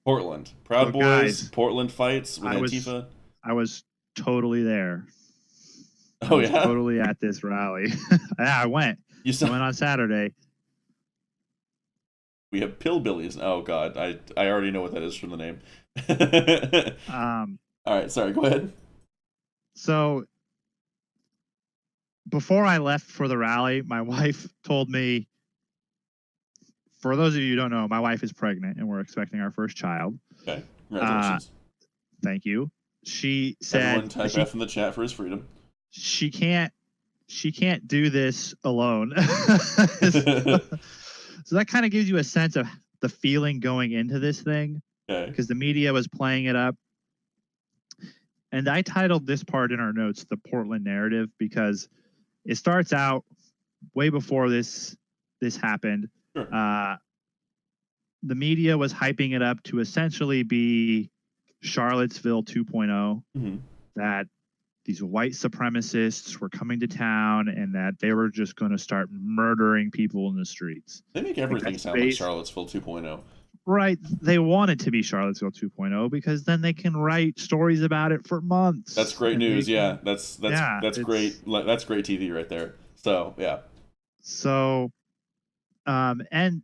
Portland. Proud So Boys, guys, Portland fights with I was Antifa. I was totally there. I Oh was yeah, totally at this rally. Yeah, I went. you I saw. went on Saturday. We have pillbillies. Oh God, I already know what that is from the name. Um, All right, sorry. Go ahead. so before I left for the rally, my wife told me. For those of you who don't know, my wife is pregnant and we're expecting our first child. Okay, Uh, congratulations. thank you. She Everyone, said type F in the chat for his freedom. she can't do this alone. So that kind of gives you a sense of the feeling going into this thing, Okay. because the media was playing it up. And I titled this part in our notes the Portland narrative, because it starts out way before this happened. Sure. The media was hyping it up to essentially be Charlottesville 2.0, Mm-hmm. that these white supremacists were coming to town and that they were just going to start murdering people in the streets. They make Like, everything that's sound like Charlottesville 2.0. right. They want it to be Charlottesville 2.0 because then they can write stories about it for That's months. great And they news. Yeah, can, that's yeah, that's it's great. That's great TV right there. So yeah. so. And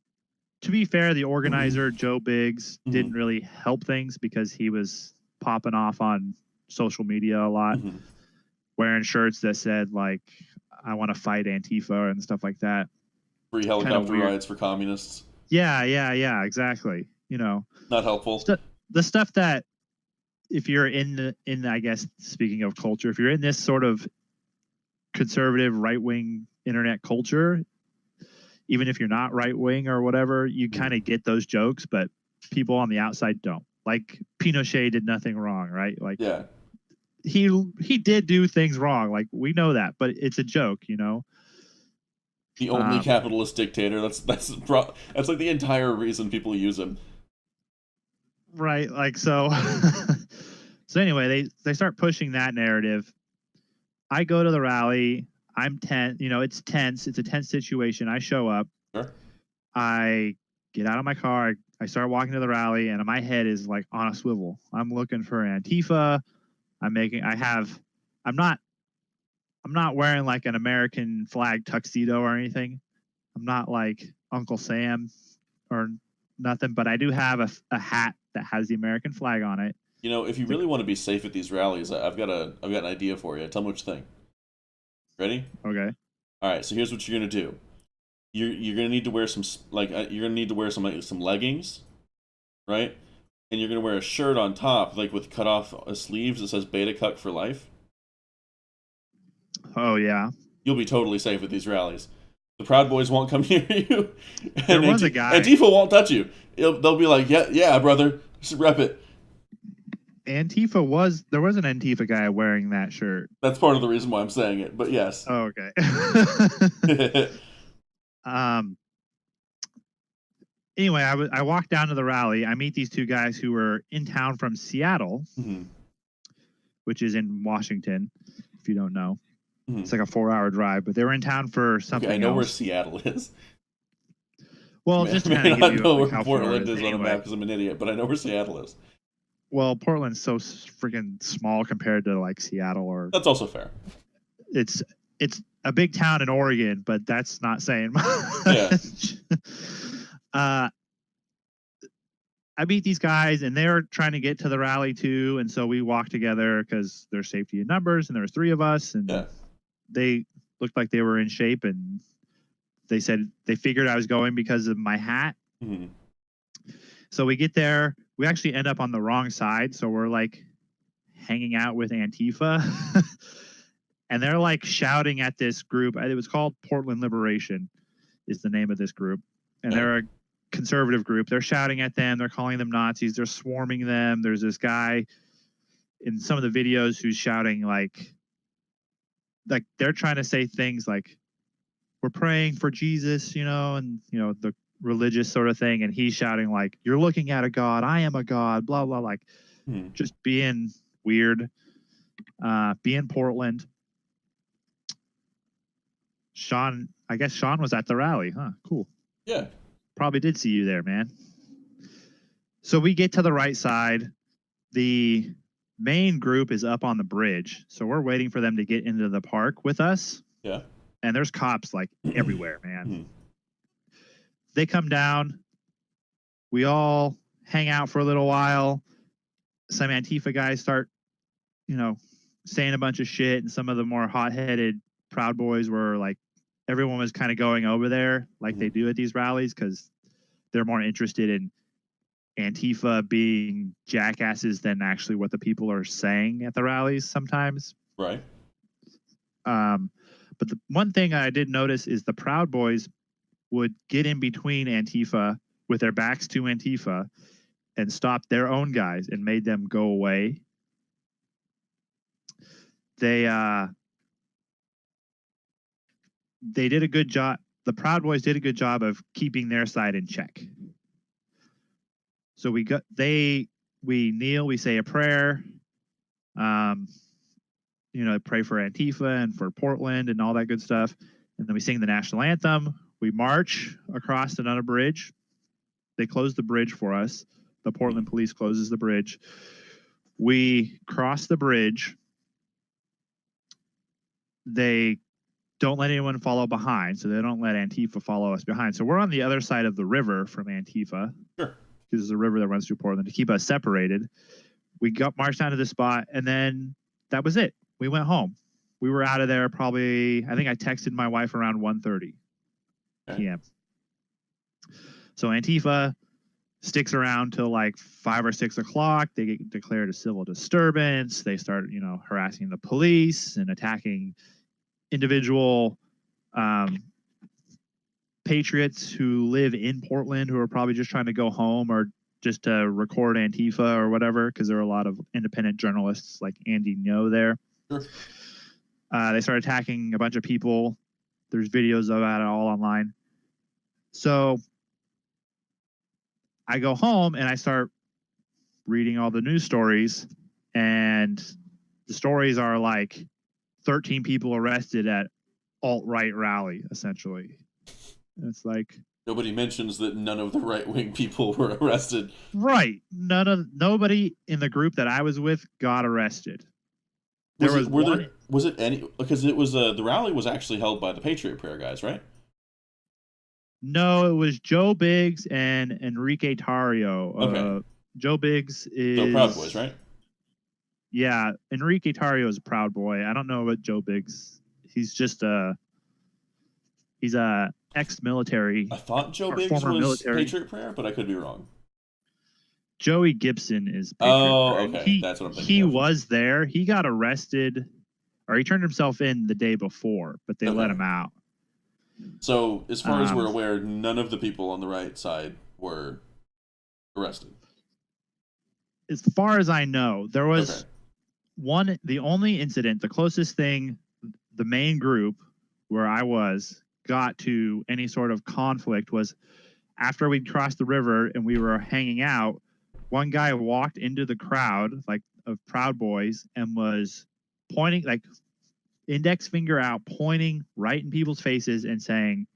to be fair, the organizer, Joe Biggs, Mm-hmm. didn't really help things because he was popping off on social media a lot, Mm-hmm. wearing shirts that said, like, I want to fight Antifa and stuff like that. Free Kind of helicopter weird. rides for communists. Yeah, exactly. Not helpful. The stuff that, if you're I guess, speaking of culture, if you're in this sort of conservative right wing internet culture, even if you're not right wing or whatever, you kind of get those jokes, but people on the outside don't. Like, Pinochet did nothing wrong, right? Like, Yeah. he did do things wrong. Like, we know that, but it's a joke, The only capitalist dictator. That's like the entire reason people use him. Right. Like, so. So anyway, they start pushing that narrative. I go to the rally. I'm tense. It's tense. It's a tense situation. I show up. Sure. I get out of my car. I start walking to the rally, and my head is like on a swivel. I'm looking for Antifa. I'm not wearing like an American flag tuxedo or anything. I'm not like Uncle Sam or nothing, but I do have a hat that has the American flag on it. If you It's like, really want to be safe at these rallies, I've got an idea for you. Tell me what you think. Ready? okay. All right. So here's what you're gonna do. You're gonna need to wear some you're gonna need to wear some leggings, right? And you're gonna wear a shirt on top, like with cut off sleeves that says Beta Cuck for life. Oh yeah. You'll be totally safe at these rallies. The Proud Boys won't come near you, There and was a guy. Antifa won't touch you. They'll be like, yeah, brother, just rep it. There was an Antifa guy wearing that shirt. That's part of the reason why I'm saying it. But yes. Oh, okay. um. Anyway, I walked down to the rally. I meet these two guys who were in town from Seattle, Mm-hmm. which is in Washington, if you don't know. Mm-hmm. It's like a 4-hour drive, but they were in town for something Okay, I know else. where Seattle is. Well, just to kind of give you know like where how far Portland it is is. on a map Anyway, because I'm an idiot, but I know where Seattle is. well, Portland's so freaking small compared to like Seattle, or That's also fair. it's a big town in Oregon, but that's not saying much. Yeah. I meet these guys, and they're trying to get to the rally too, and so we walk together because there's safety in numbers, and there was 3 of us, and Yeah. they looked like they were in shape, and they said they figured I was going because of my hat. Mm-hmm. So we get there. We actually end up on the wrong side, so we're like hanging out with Antifa. And they're like shouting at this group. It was called Portland Liberation is the name of this group. And they're a conservative group. They're shouting at them. They're calling them Nazis. They're swarming them. There's this guy in some of the videos who's shouting like they're trying to say things like, we're praying for Jesus, and the religious sort of thing. And he's shouting like, you're looking at a God. I am a God, blah, blah, like just being weird, being Portland. I guess Sean was at the rally, huh? Cool. Yeah. Probably did see you there, man. So we get to the right side. The main group is up on the bridge. So we're waiting for them to get into the park with us. Yeah. And there's cops like everywhere, man. Mhm. They come down. We all hang out for a little while. Some Antifa guys start, saying a bunch of shit. And some of the more hot-headed Proud Boys were like, everyone was kind of going over there like they do at these rallies because they're more interested in Antifa being jackasses than actually what the people are saying at the rallies sometimes. Right. But the one thing I did notice is the Proud Boys would get in between Antifa with their backs to Antifa and stop their own guys and made them go away. They did a good job. The Proud Boys did a good job of keeping their side in check. So we kneel, we say a prayer, pray for Antifa and for Portland and all that good stuff. And then we sing the national anthem. We march across another bridge. They close the bridge for us. The Portland police closes the bridge. We cross the bridge. They don't let anyone follow behind, so they don't let Antifa follow us behind. So we're on the other side of the river from Antifa. Sure. Because there's a river that runs through Portland to keep us separated. We marched down to the spot, and then that was it. We went home. We were out of there probably, I think I texted my wife around 1:30 p.m. So Antifa sticks around till like 5 or 6 o'clock. They get declared a civil disturbance. They start, harassing the police and attacking individual patriots who live in Portland who are probably just trying to go home or just to record Antifa or whatever, because there are a lot of independent journalists like Andy Ngo there. Sure. They start attacking a bunch of people. There's videos about it all online. So I go home and I start reading all the news stories, and the stories are like 13 people arrested at alt-right rally, essentially. And it's like, nobody mentions that none of the right-wing people were arrested. Right. Nobody in the group that I was with got arrested. Was it any, because it was the rally was actually held by the Patriot Prayer guys, right? No, it was Joe Biggs and Enrique Tarrio. Okay. Joe Biggs is So Proud Boys, right? Yeah, Enrique Tarrio is a Proud Boy. I don't know about Joe Biggs. He's just he's a ex-military. I thought Joe Biggs was Patriot Prayer, but I could be wrong. Joey Gibson is Patriot Prayer. Okay. That's what I'm thinking. He was there. He got arrested, or he turned himself in the day before, but they let him out. So, as far as we're aware, none of the people on the right side were arrested. As far as I know, there was the only incident, the closest thing, the main group where I was got to any sort of conflict was after we crossed the river and we were hanging out. One guy walked into the crowd like of Proud Boys and was pointing, like index finger out, pointing right in people's faces and saying,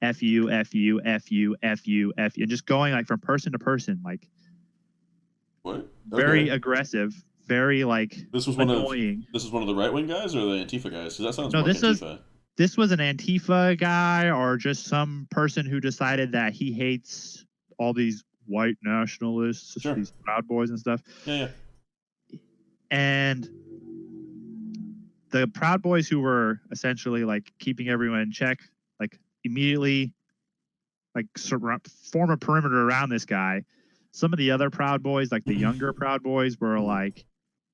F you, F you, F you, F you, F you, and just going like from person to person, like what? Very aggressive, very like annoying. This was one of the right-wing guys or the Antifa guys? Because that sounds more Antifa. This was an Antifa guy or just some person who decided that he hates all these white nationalists, these Proud Boys and stuff. Yeah. And the Proud Boys who were essentially like keeping everyone in check, like immediately like form a perimeter around this guy. Some of the other Proud Boys, like the younger Proud Boys, were like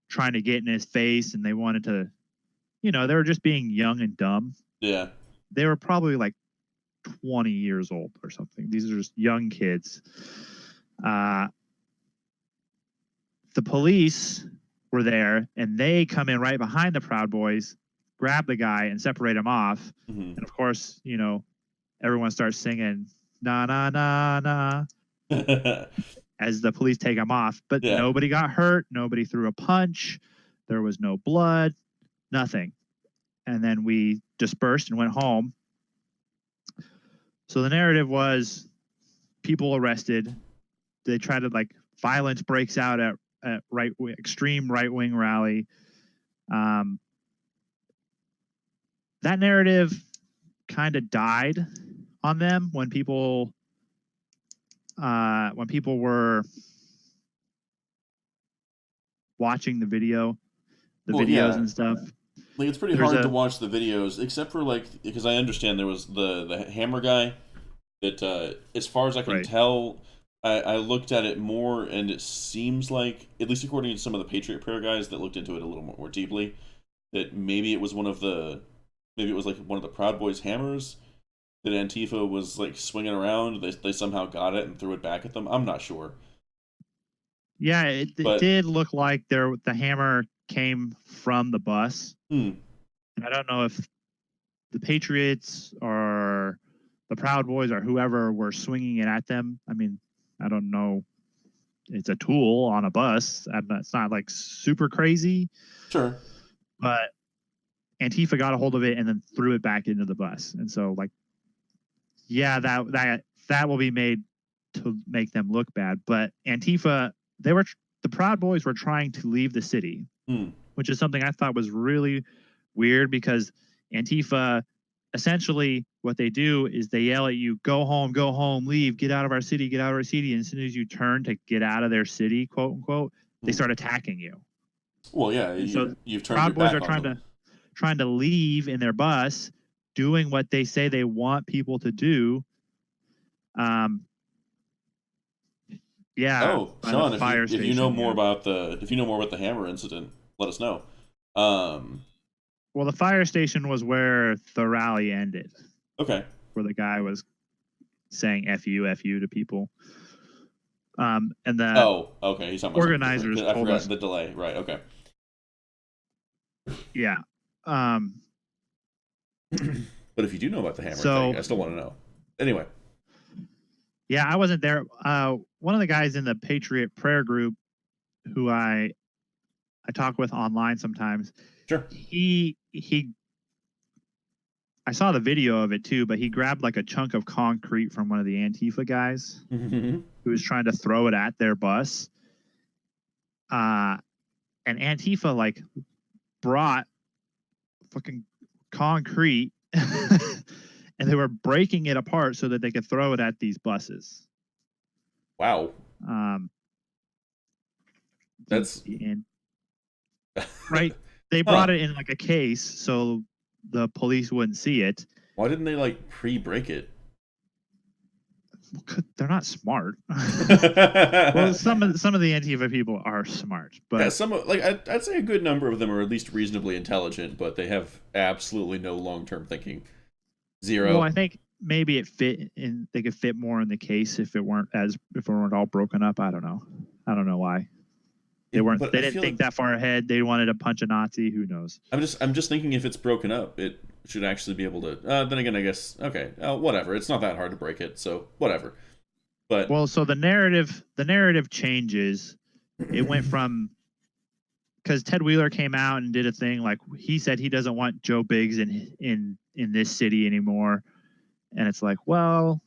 trying to get in his face, and they wanted to, they were just being young and dumb. Yeah. They were probably like 20 years old or something. These are just young kids. The police were there, and they come in right behind the Proud Boys, grab the guy, and separate him off. Mm-hmm. And of course, everyone starts singing "Na na na na" as the police take him off. But nobody got hurt. Nobody threw a punch. There was no blood. Nothing. And then we dispersed and went home. So the narrative was people arrested. They tried to like violence breaks out at extreme right wing rally. That narrative kind of died on them when people were watching the videos Yeah, and stuff. like it's pretty hard to watch the videos, except for like because I understand there was the hammer guy that, as far as I can tell, I looked at it more, and it seems like, at least according to some of the Patriot Prayer guys that looked into it a little more deeply, that maybe it was one of the Proud Boys hammers that Antifa was like swinging around. They somehow got it and threw it back at them. I'm not sure. Yeah, it did look like the hammer came from the bus. And I don't know if the Patriots or the Proud Boys or whoever were swinging it at them. I mean, I don't know. It's a tool on a bus. It's not like super crazy. Sure. But Antifa got a hold of it and then threw it back into the bus. And so, like, yeah, that will be made to make them look bad. But Antifa, the Proud Boys were trying to leave the city, which is something I thought was really weird, because Antifa, essentially what they do is they yell at you, go home, leave, get out of our city, get out of our city. And as soon as you turn to get out of their city, quote unquote, they start attacking you. Well, yeah, you've turned Proud your Boys back are on them. trying to leave in their bus, doing what they say they want people to do. Yeah. Oh, Sean, if you know more about the hammer incident, let us know. Well, the fire station was where the rally ended. Okay. Where the guy was saying "F you" to people. And the okay. He's talking about organizers. I forgot the delay. Right. Okay. Yeah. But if you do know about the hammer thing, I still want to know. Anyway. Yeah, I wasn't there. One of the guys in the Patriot Prayer group, who I talk with online sometimes. Sure. I saw the video of it too, but he grabbed like a chunk of concrete from one of the Antifa guys who was trying to throw it at their bus. And Antifa like brought fucking concrete and they were breaking it apart so that they could throw it at these buses. Wow. That's right. They brought it in like a case so the police wouldn't see it. Why didn't they like pre-break it? They're not smart. Well, some of the Antifa people are smart, but I'd say a good number of them are at least reasonably intelligent, but they have absolutely no long-term thinking. Zero. Well, I think maybe they could fit more in the case if it weren't all broken up. I don't know why. They didn't think that far ahead. They wanted to punch a Nazi. Who knows? I'm just thinking if it's broken up, it should actually be able to. Then again, I guess whatever. It's not that hard to break it, so whatever. But so the narrative changes. It went from, because Ted Wheeler came out and did a thing like he said he doesn't want Joe Biggs in this city anymore, and it's like, well,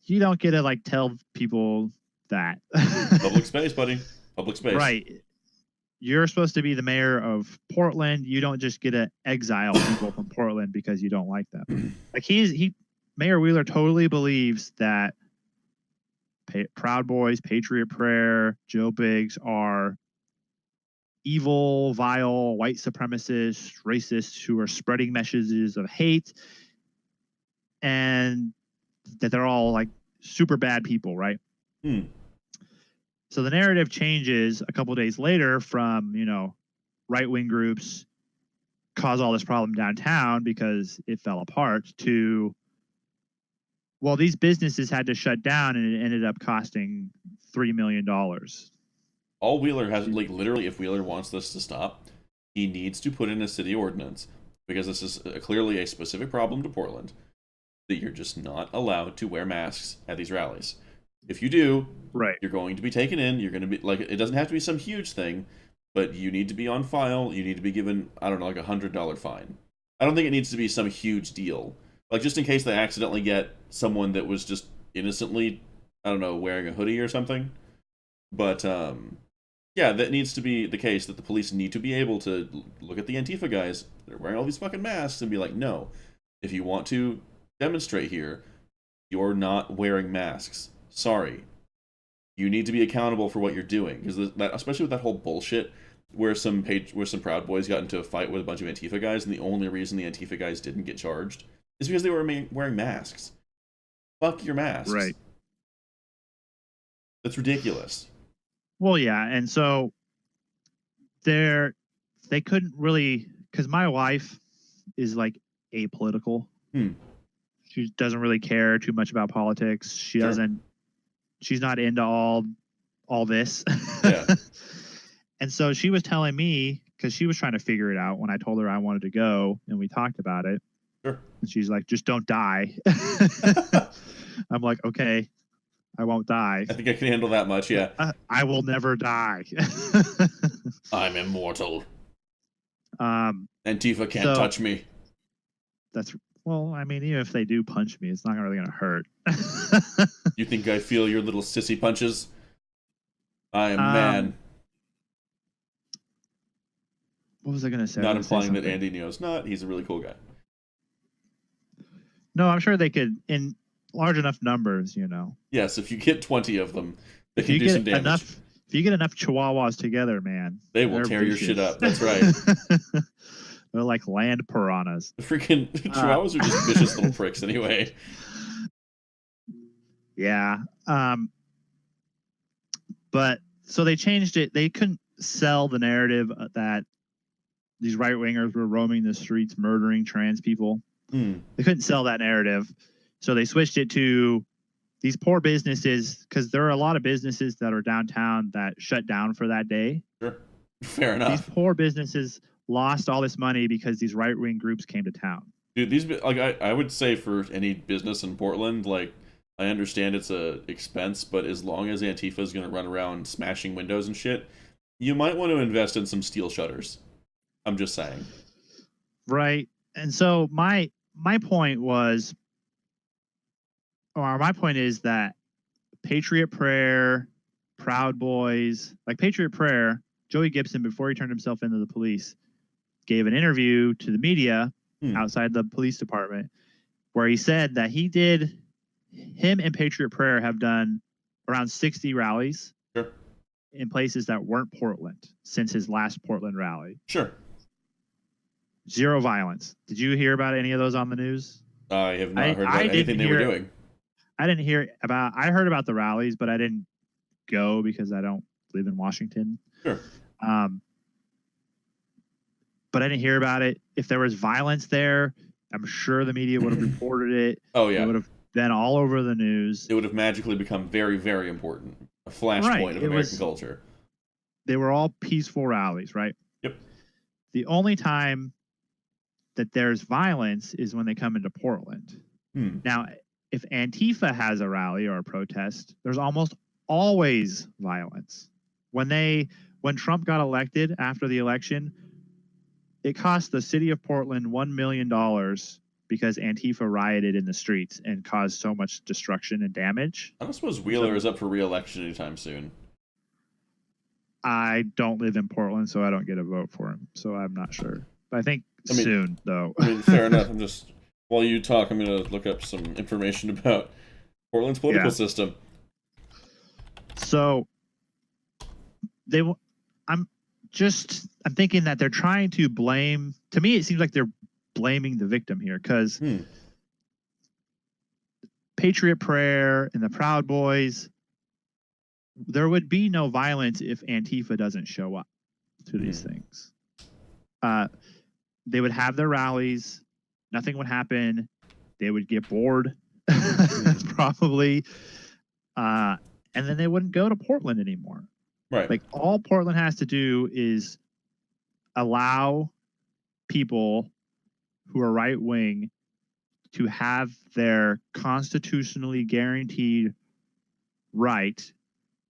you don't get to like tell people that. Public space, buddy. Public space. Right. You're supposed to be the mayor of Portland. You don't just get to exile people from Portland because you don't like them. Like Mayor Wheeler totally believes that Proud Boys, Patriot Prayer, Joe Biggs are evil, vile, white supremacists, racists who are spreading messages of hate, and that they're all like super bad people, right? So the narrative changes a couple of days later from, right-wing groups cause all this problem downtown because it fell apart to, well, these businesses had to shut down and it ended up costing $3 million. All Wheeler has, like, literally, if Wheeler wants this to stop, he needs to put in a city ordinance, because this is clearly a specific problem to Portland, that you're just not allowed to wear masks at these rallies. If you do, right, you're going to be taken in. You're going to be like, it doesn't have to be some huge thing, but you need to be on file. You need to be given, I don't know, like $100 fine. I don't think it needs to be some huge deal. Like, just in case they accidentally get someone that was just innocently, I don't know, wearing a hoodie or something. But yeah, that needs to be the case, that the police need to be able to look at the Antifa guys. They're wearing all these fucking masks and be like, no, if you want to demonstrate here, you're not wearing masks. Sorry. You need to be accountable for what you're doing, because that, especially with that whole bullshit where some Proud Boys got into a fight with a bunch of Antifa guys, and the only reason the Antifa guys didn't get charged is because they were wearing masks. Fuck your masks. Right. That's ridiculous. Well, yeah, and so they couldn't really, because my wife is like apolitical. She doesn't really care too much about politics. She Sure. doesn't. She's not into all this. Yeah. And so she was telling me, because she was trying to figure it out when I told her I wanted to go, and we talked about it. Sure. And she's like, just don't die. I'm like, okay, I won't die. I think I can handle that much, yeah. I will never die. I'm immortal. Antifa can't touch me. Well, I mean, even if they do punch me, it's not really going to hurt. You think I feel your little sissy punches? I am man. What was I going to say? Not implying that Andy Neo's not. He's a really cool guy. No, I'm sure they could, in large enough numbers, you know. Yes, if you get 20 of them, they can do some damage. If you get enough chihuahuas together, man, they will tear your shit up. That's right. They're like land piranhas. The freaking chihuahuas are just vicious little pricks anyway. Yeah. But so they changed it. They couldn't sell the narrative that these right wingers were roaming the streets, murdering trans people. They couldn't sell that narrative. So they switched it to these poor businesses, because there are a lot of businesses that are downtown that shut down for that day. Sure. Fair enough. These poor businesses lost all this money because these right-wing groups came to town. Dude, these, like, I would say for any business in Portland, like, I understand it's a expense, but as long as Antifa is going to run around smashing windows and shit, you might want to invest in some steel shutters. I'm just saying. Right. And so my point was, or my point is that Patriot Prayer, Proud Boys, like Patriot Prayer, Joey Gibson, before he turned himself into the police, gave an interview to the media outside the police department where he said that him and Patriot Prayer have done around 60 rallies in places that weren't Portland since his last Portland rally. Sure. Zero violence. Did you hear about any of those on the news? I have not heard about anything they were doing. I heard about the rallies, but I didn't go because I don't live in Washington. Sure. But I didn't hear about it. If there was violence there, I'm sure the media would have reported it. Oh, yeah. It would have been all over the news. It would have magically become very, very important. A flashpoint of American culture. They were all peaceful rallies, right? Yep. The only time that there's violence is when they come into Portland. Now, if Antifa has a rally or a protest, there's almost always violence. When Trump got elected after the election, it cost the city of Portland $1 million because Antifa rioted in the streets and caused so much destruction and damage. I don't suppose Wheeler is up for re-election anytime soon. I don't live in Portland, so I don't get a vote for him. So I'm not sure. But I think soon, though. Fair enough. While you talk, I'm going to look up some information about Portland's political system. So I'm thinking that they're trying to blame. To me, it seems like they're blaming the victim here, because Patriot Prayer and the Proud Boys, there would be no violence if Antifa doesn't show up to these things. They would have their rallies. Nothing would happen. They would get bored, probably. And then they wouldn't go to Portland anymore. Right. Like, all Portland has to do is allow people who are right wing to have their constitutionally guaranteed right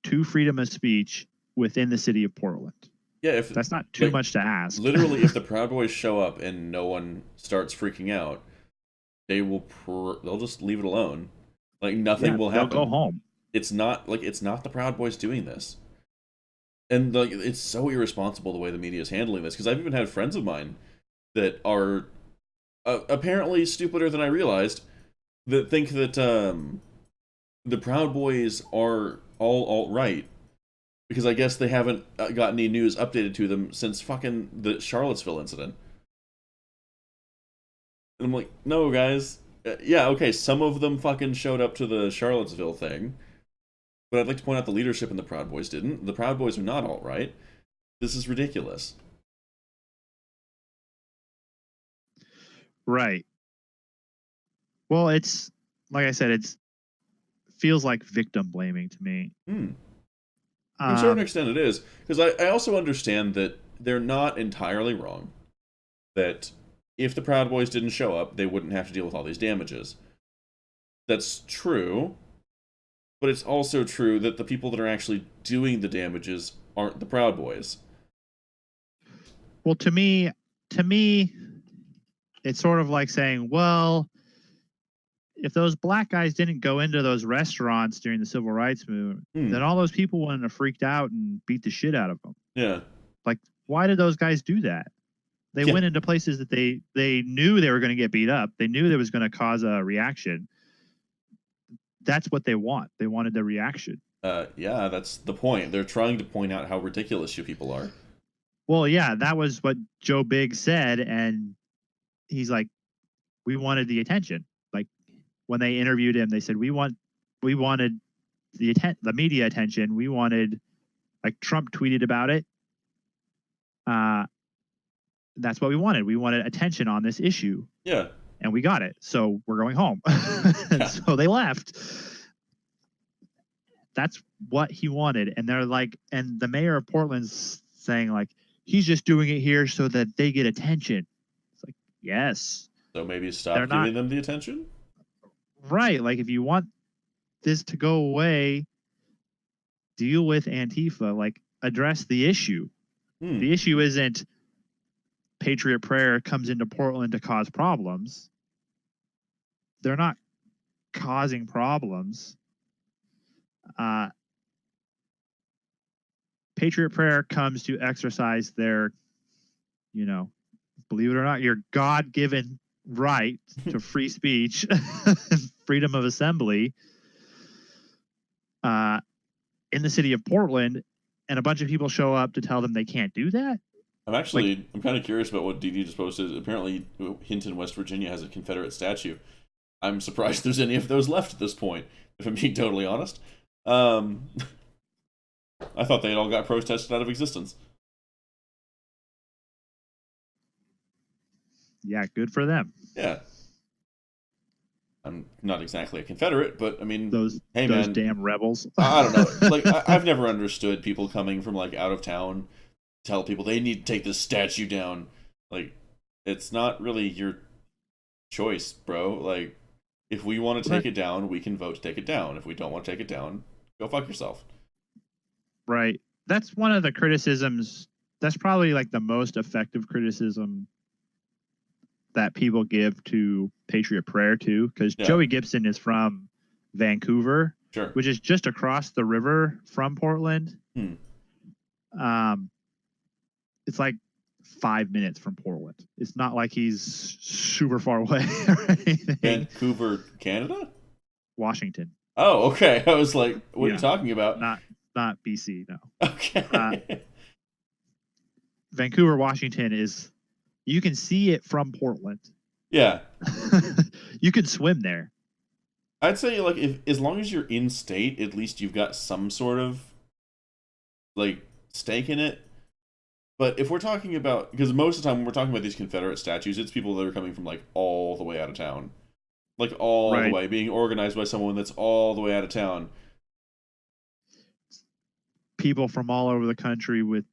to freedom of speech within the city of Portland. Yeah, if that's not too much to ask. Literally, if the Proud Boys show up and no one starts freaking out, they'll just leave it alone. Like, nothing will happen. They'll go home. It's not the Proud Boys doing this. And like, it's so irresponsible the way the media is handling this, because I've even had friends of mine that are apparently stupider than I realized, that think that the Proud Boys are all alt-right, because I guess they haven't got any news updated to them since fucking the Charlottesville incident. And I'm like, no, guys. Yeah, okay, some of them fucking showed up to the Charlottesville thing, but I'd like to point out the leadership in the Proud Boys didn't. The Proud Boys are not alt-right. This is ridiculous. Right. Well, it's like I said, it's feels like victim blaming to me. To a certain extent it is, because I also understand that they're not entirely wrong, that if the Proud Boys didn't show up, they wouldn't have to deal with all these damages. That's true, but it's also true that the people that are actually doing the damages aren't the Proud Boys. Well, to me, it's sort of like saying, well, if those black guys didn't go into those restaurants during the civil rights movement, then all those people wouldn't have freaked out and beat the shit out of them. Yeah. Like, why did those guys do that? They went into places that they knew they were going to get beat up. They knew that was going to cause a reaction. That's what they want. They wanted the reaction. Yeah, that's the point. They're trying to point out how ridiculous you people are. Well, yeah, that was what Joe Biggs said, and he's like, we wanted the attention. Like, when they interviewed him, they said we wanted the media attention. We wanted, like, Trump tweeted about it. That's what we wanted. We wanted attention on this issue. Yeah. And we got it. So we're going home. Yeah. So they left. That's what he wanted. And they're like, and the mayor of Portland's saying, like, he's just doing it here so that they get attention. It's like, yes. So maybe stop giving them the attention? Right. Like, if you want this to go away, deal with Antifa. Like, address the issue. The issue isn't Patriot Prayer comes into Portland to cause problems. They're not causing problems. Patriot Prayer comes to exercise their, believe it or not, your God-given right to free speech, freedom of assembly, in the city of Portland, and a bunch of people show up to tell them they can't do that. I'm kind of curious about what DD just posted. Apparently, Hinton, West Virginia has a Confederate statue. I'm surprised there's any of those left at this point, if I'm being totally honest. I thought they all got protested out of existence. Yeah, good for them. Yeah. I'm not exactly a Confederate, but I mean, those man, damn rebels. I don't know. Like, I've never understood people coming from, like, out of town, tell people they need to take this statue down. Like, it's not really your choice, bro. Like, if we want to take it down, we can vote to take it down. If we don't want to take it down, go fuck yourself. Right. That's one of the criticisms. That's probably, like, the most effective criticism that people give to Patriot Prayer too, because Joey Gibson is from Vancouver, which is just across the river from Portland. It's like 5 minutes from Portland. It's not like he's super far away or anything. Vancouver, Canada? Washington. Oh, okay. I was like, what are you talking about? Not BC, no. Okay. Vancouver, Washington is, you can see it from Portland. Yeah. You can swim there. I'd say, like, as long as you're in state, at least you've got some sort of, like, stake in it. But if we're talking about, because most of the time when we're talking about these Confederate statues, it's people that are coming from, like, all the way out of town. Like, all the way, being organized by someone that's all the way out of town. People from all over the country with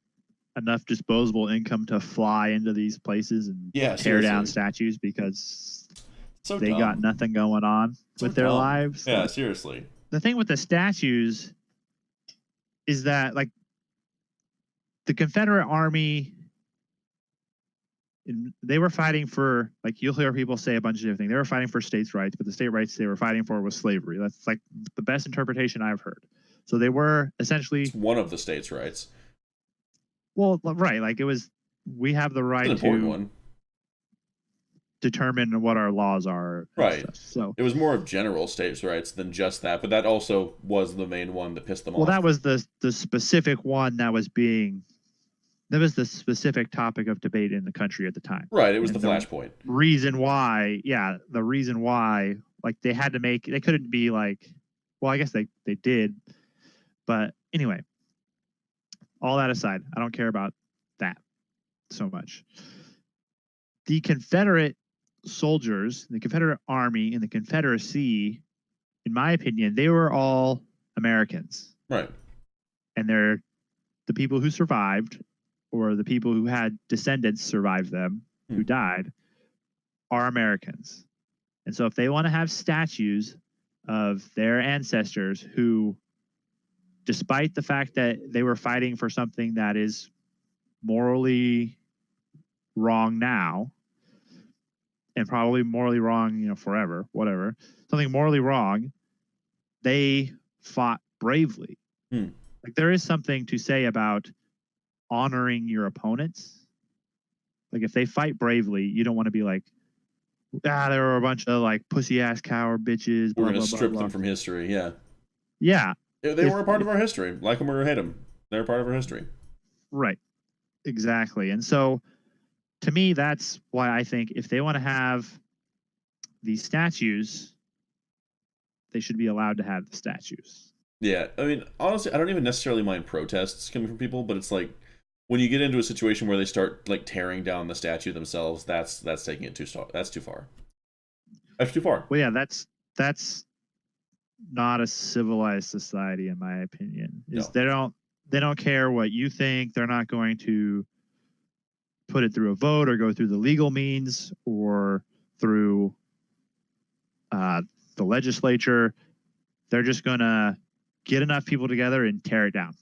enough disposable income to fly into these places and tear down statues because they got nothing going on with their lives. Yeah, seriously. The thing with the statues is that, like, the Confederate Army, they were fighting for, like, you'll hear people say a bunch of different things. They were fighting for states' rights, but the state rights they were fighting for was slavery. That's, like, the best interpretation I've heard. So they were essentially one of the states' rights. Well, right, like it was. We have the It's right an important to one. determine what our laws are and Right. stuff. So, It was more of general states' rights than just that, but that also was the main one that pissed them well, that off. was the specific one that was being that was the specific topic of debate in the country at the time. Right. It was the And the flashpoint. reason why, yeah, the reason why, like they had to make, they couldn't be like, well, I guess they did, but anyway, all that aside, I don't care about that so much. The Confederate soldiers, the Confederate Army, and the Confederacy, in my opinion, they were all Americans, Right. and they're the people who survived, or the people who had descendants survive them who died, are Americans. And so if they want to have statues of their ancestors who, despite the fact that they were fighting for something that is morally wrong now, and probably morally wrong, forever, whatever, something morally wrong, they fought bravely. Hmm. Like there is something to say about honoring your opponents. Like if they fight bravely, you don't want to be like, there were a bunch of like pussy ass coward bitches, We're blah going to blah blah strip blah. them from history. Yeah. Yeah, They were a part of our history. Like them or hate them. They're a part of our history. right, exactly. And so, to me, that's why I think if they want to have these statues, they should be allowed to have the statues. Yeah. I mean, honestly, I don't even necessarily mind protests coming from people, but it's like when you get into a situation where they start like tearing down the statue themselves, that's taking it that's too far. That's too far. Well, yeah, that's not a civilized society, in my opinion. Is No. they don't care what you think. They're not going to put it through a vote or go through the legal means or through the legislature. They're just going to get enough people together and tear it down.